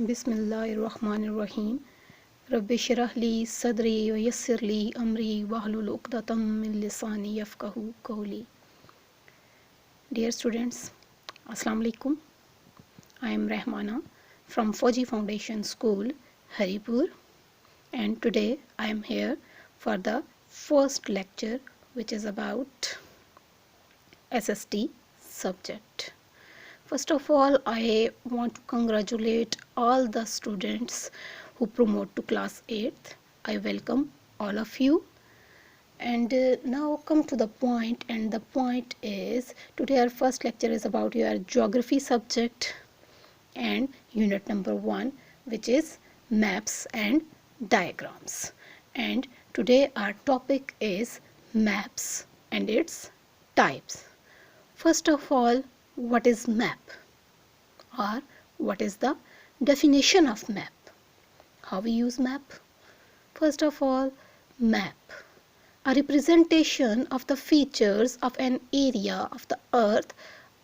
बिस्मिल्लाहिर्रहमानिर्रहीम रब्बि इश्रह ली सदरी व यस्सिर ली अमरी वहलुल उक़दतम मिन लिसानी यफ़क़हू क़ौली. Dear students, Assalamu alaikum. I am Rahmana from Fauji Foundation School, Haripur, and today I am here for the first lecture, which is about SST subject. First of all, I want to congratulate all the students who promote to class 8th. I welcome all of you. And now come to the point, and the point is today our first lecture is about your geography subject and unit number 1, which is maps and diagrams. And today our topic is maps and its types. First of all, what is map, or what is the definition of map? How we use map? First of all, map, a representation of the features of an area of the earth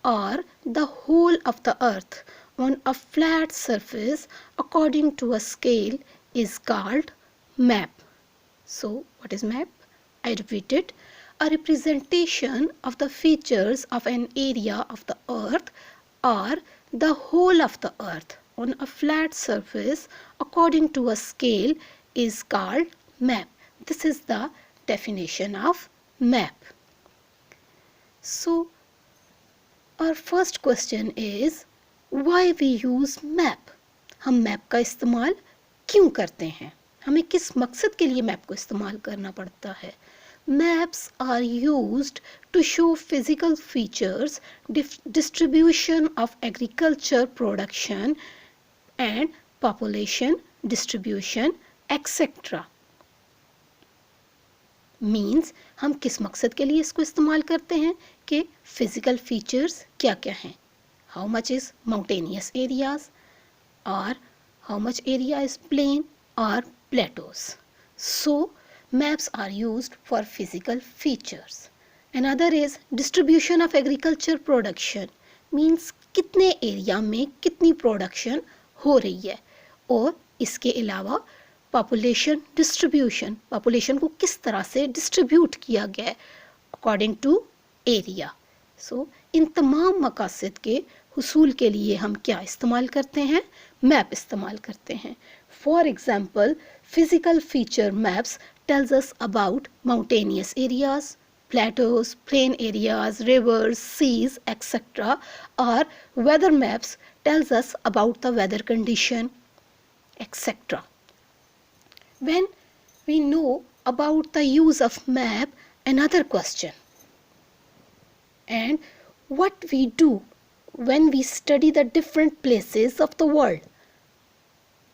or the whole of the earth on a flat surface according to a scale is called map. So what is map? I repeat it. A representation of the features of an area of the earth or the whole of the earth on a flat surface according to a scale is called map. This is the definition of map. So our first question is, why we use map? हम map का इस्तेमाल क्यों करते हैं? हमें किस मकसद के लिए map को इस्तेमाल करना पड़ता है? Maps are used to show physical features, distribution of agriculture production and population distribution, etc. Means हम किस मकसद के लिए इसको इस्तेमाल करते हैं कि physical features क्या क्या हैं? How much is mountainous areas, or how much area is plain or plateaus. So maps are used for physical features. Another is distribution of agriculture production, means कितने एरिया में कितनी प्रोडक्शन हो रही है, और इसके अलावा पॉपुलेशन डिस्ट्रीब्यूशन, पॉपुलेशन को किस तरह से डिस्ट्रीब्यूट किया गया है अकॉर्डिंग टू एरिया. सो इन तमाम मकासद के हुसूल के लिए हम क्या इस्तेमाल करते हैं? मैप इस्तेमाल करते हैं. For example, physical feature maps tells us about mountainous areas, plateaus, plain areas, rivers, seas, etc. Or weather maps tells us about the weather condition, etc. When we know about the use of map, another question, and what we do when we study the different places of the world.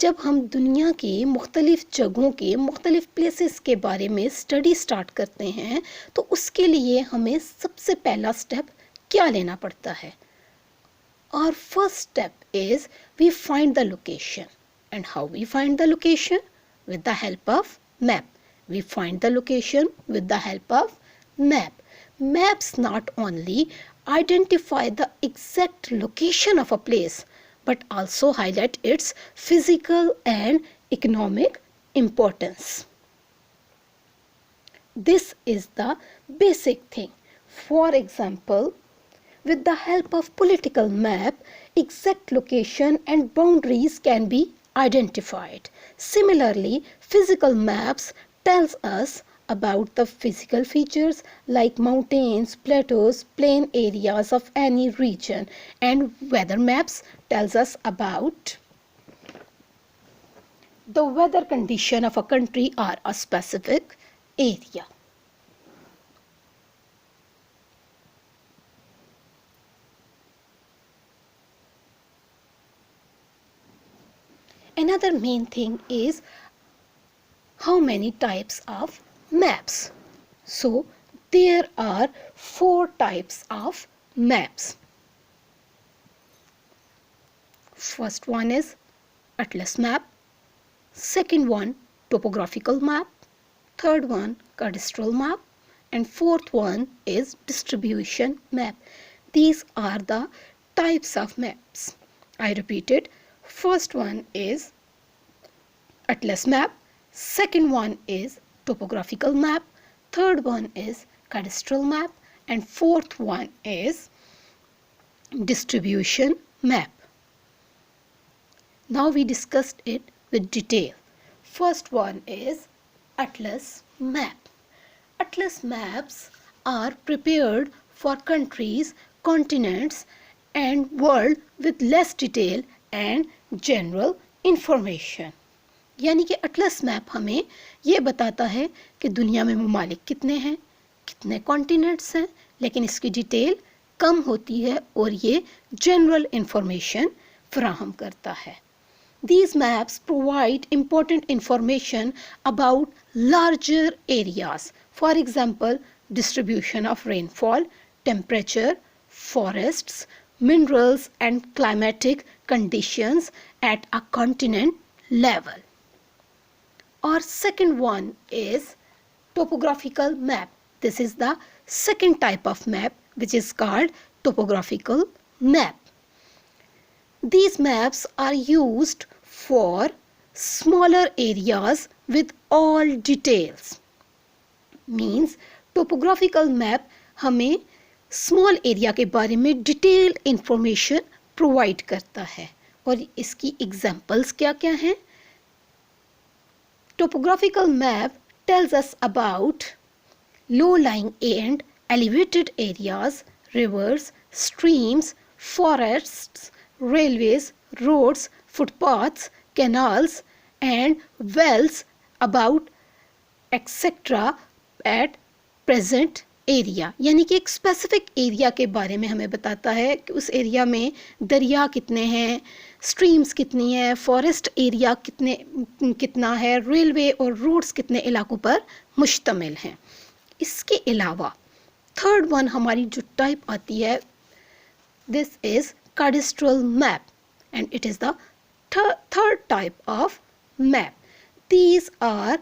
जब हम दुनिया की मुख्तलिफ जगहों के मुख्तलिफ places के बारे में स्टडी स्टार्ट करते हैं, तो उसके लिए हमें सबसे पहला स्टेप क्या लेना पड़ता है? Our first step is we find the location. And how we find the location? With the help of map. We find the location with the help of map. Maps not only identify the exact location of a place, but also highlight its physical and economic importance. This is the basic thing. For example, with the help of political map, exact location and boundaries can be identified. Similarly, physical maps tells us about the physical features like mountains, plateaus, plain areas of any region, and weather maps tells us about the weather condition of a country or a specific area. Another main thing is how many types of maps. So there are 4 types of maps. First one is atlas map, second one topographical map, third one cadastral map, and fourth one is distribution map. These are the types of maps. I repeat it. First one is atlas map, second one is topographical map, third one is cadastral map, and fourth one is distribution map. Now we discussed it with detail. First one is atlas map. Atlas maps are prepared for countries, continents and world with less detail and general information. यानी कि atlas map हमें ये बताता है कि दुनिया में ममालिक कितने हैं, कितने कॉन्टिनेंट्स हैं, लेकिन इसकी डिटेल कम होती है और ये जनरल इंफॉर्मेशन फराहम करता है. These maps provide important information about larger areas. For example, distribution of rainfall, temperature, forests, minerals and climatic conditions at a continent level. Our second one is topographical map. This is the second type of map, which is called topographical map. These maps are used for smaller areas with all details. Means topographical map हमें small area के बारे में detailed information provide करता है. और इसकी examples क्या क्या हैं? Topographical map tells us about low-lying and elevated areas, rivers, streams, forests, railways, roads, footpaths, canals and wells about etc. at present area. यानी कि एक स्पेसिफिक एरिया के बारे में हमें बताता है कि उस एरिया में दरिया कितने हैं, स्ट्रीम्स कितनी है, फॉरेस्ट एरिया कितना है, रेलवे और रोड्स कितने इलाकों पर मुश्तमिल हैं. इसके अलावा थर्ड वन हमारी जो टाइप आती है, this is cadastral map and it is the third type of map. These are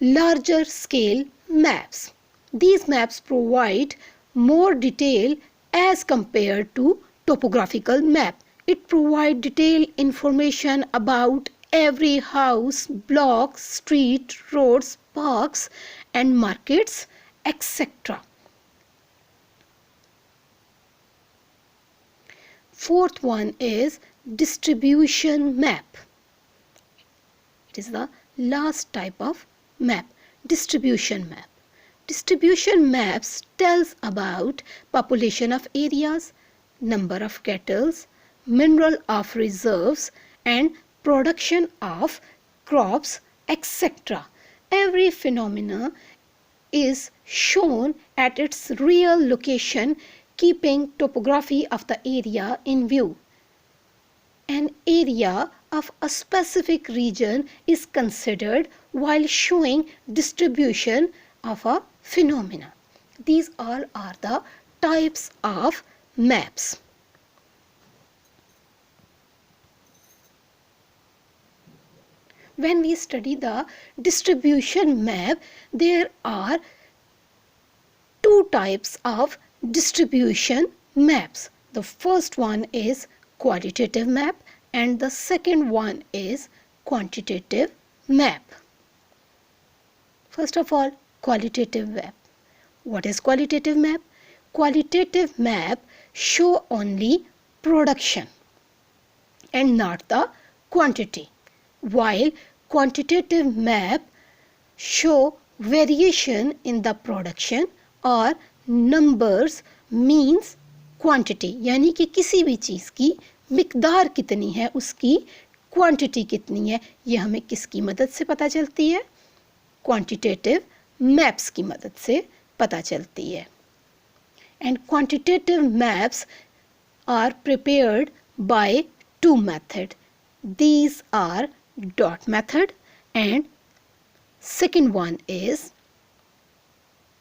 larger scale maps. These maps provide more detail as compared to topographical map. It provides detailed information about every house, block, street, roads, parks and markets, etc. Fourth one is distribution map. It is the last type of map, distribution map. Distribution maps tells about population of areas, number of cattle, mineral of reserves and production of crops, etc. Every phenomena is shown at its real location, keeping topography of the area in view. An area of a specific region is considered while showing distribution of a phenomena. These all are the types of maps. When we study the distribution map, there are two types of distribution maps. The first one is qualitative map and the second one is quantitative map. First of all, qualitative map. What is qualitative map? Qualitative map show only production and not the quantity, while quantitative map show variation in the production or numbers means quantity. यानी कि किसी भी चीज़ की मिकदार कितनी है, उसकी quantity कितनी है, ये हमें किसकी मदद से पता चलती है? क्वांटिटेटिव मैप्स की मदद से पता चलती है. And quantitative maps are prepared by two methods. These are dot method and second one is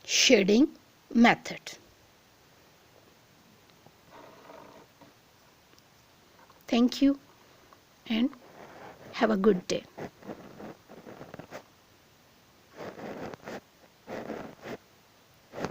shading method. Thank you and have a good day.